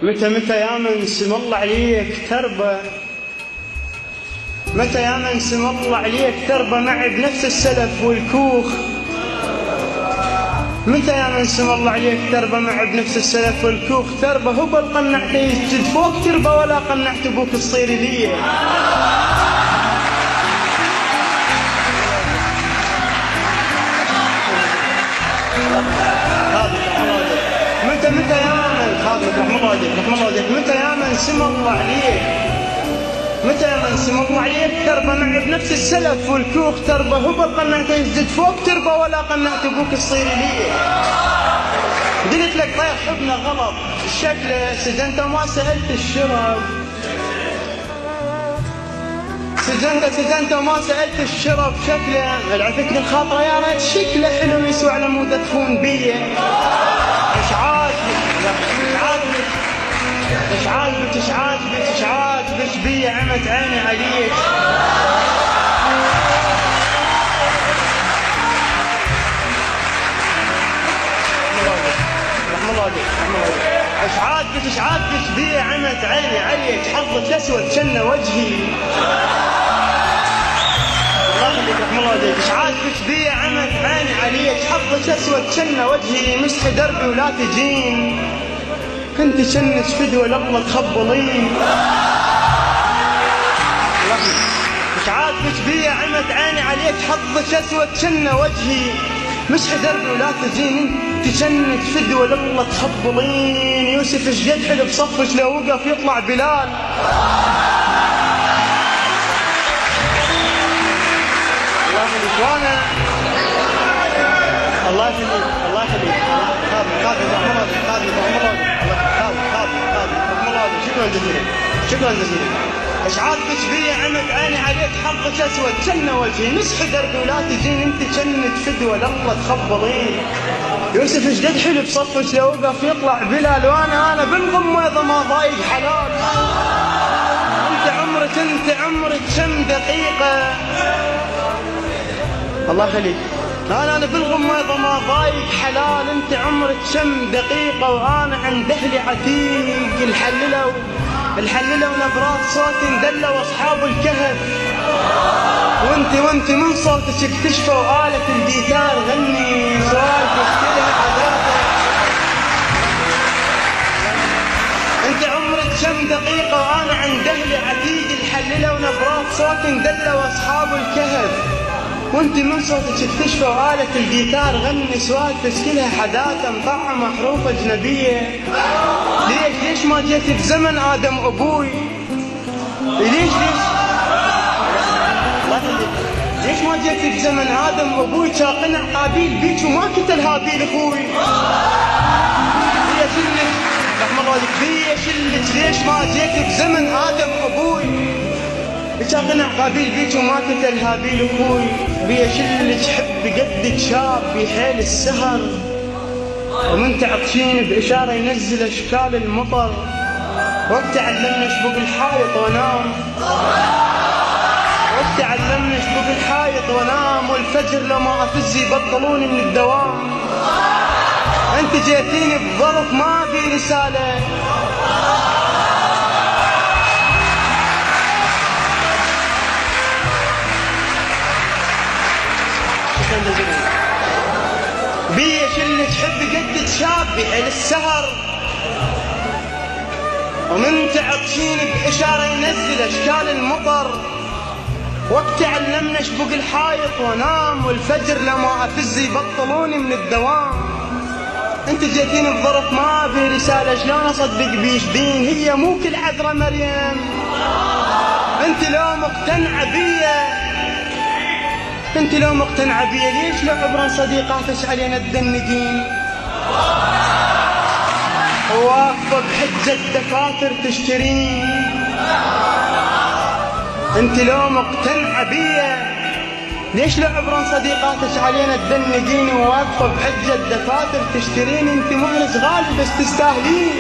متى يا من سم الله عليك تربى، متى يا من سم الله عليك تربى معي بنفس السلف والكوخ. متى يا من سم الله عليك تربى معي بنفس السلف والكوخ. تربى هو بالقنعت يسجد فوق تربى ولا قنعت ابوك تصير لي. متى يا من خاطرك رحم الله عليك متى يا من سم الله عليك، متى يا من سم الله عليك تربى معي بنفس السلف والكوخ. تربى هو بالقنعت يسجد فوق تربى ولا قنعت ابوك تصير لي. قلت لك طيب حبنا غلط الشكل سجنت وما سألت الشرب، سجنت وما سألت الشرب. شكله العفك الخاطرة يا ريت شكله حلو يسوى على مود تخون بيه. ايش عاجبك بيه عمت عيني عليك. رحم الله عليك ايش عاجبك بيه عمت عيني عليك. حظك اسود شن وجهي. رحم الله عليك ايش عاجبك بيه عمت عيني عليك. حظك اسود شن وجهي مسح دربي ولا تجين. كنت شنك فدوى لقلة تخبلين. ايش عاجبك بيه عمت عيني عليك. حظك اسود شن وجهي مسح دربي ولا تجين. انت شنك فدوى لقلة تخبلين. يوسف الجد حلو بصفش لو وقف يطلع بلال. وانا الله يخليك شكرا جزيلا. ايش عاجبك بيه عمت عيني عليك. حظك اسود شن وجهي مسح دربي ولا تجين. انت شنك فدوى لقلة تخبلين. يوسف الجد حلو بصفش لو وقف يطلع بلال. وانا بالغمة اذا ما ضايق حلال. انت عمرك كم دقيقة. الله يخليك. انا بالغمة اذا ما ضايق حلال. انت عمرك كم دقيقة وانا عند اهلي عتيق. الحللوا نبرات صوتي ندلوا اصحاب الكهف. وانت من صوتك اكتشفوا آلة الجيتار غني سوالفك كلها عذابة. انت عمرك كم دقيقة وانا عند اهلي عتيق. الحللوا نبرات صوتي ندلوا اصحاب الكهف. وانت من صوتك اكتشفوا آلة الجيتار غني سوالفك كلها حداثة مطعمة حروف أجنبية. ليش ما جيت بزمن آدم أبوي. ليش ليش ما جيت بزمن آدم أبوي. شاقنع قابيل بيك وما قتل هابيل أخوي. رحم الله عليك ليش ما جيت بزمن آدم أبوي. شاقنع قابيل بيك وما قتل هابيل أخوي. بيا شلك حب قدك شاب بحيل السهر. ومن تعطشين بإشارة ينزل أشكال المطر. وقت علمنا اشبق الحائط ونام. والفجر لما أفز يبطلوني من الدوام. أنت جيتيني بظرف ما بي رسالة. بيه شلك حب قد شاب بحيل السهر. ومن تعطشين بإشارة ينزل أشكال المطر. وقت علمنا اشبق الحائط ونام. والفجر لما أفز يبطلوني من الدوام. انت جيتيني بظرف ما بي رسالة. شلون أصدق بيش دين هي مو كل عذرة مريم. انت لو مقتنعة بيا ليش لو عبرا صديقاتك علينا تدنقين. واقفة بحجة دفاتر تشترين. انت لو مقتنعة بيا ليش لو عبرا صديقاتك علينا تدنقين. واقفة بحجة دفاتر تشترين. انت مهرج غالي بس تستاهلين.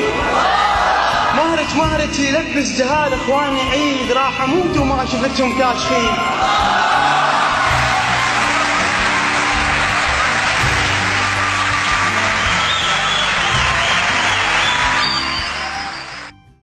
مهرج يلبس جهال اخواني عيد. راح اموت وما شفتهم كاشخين.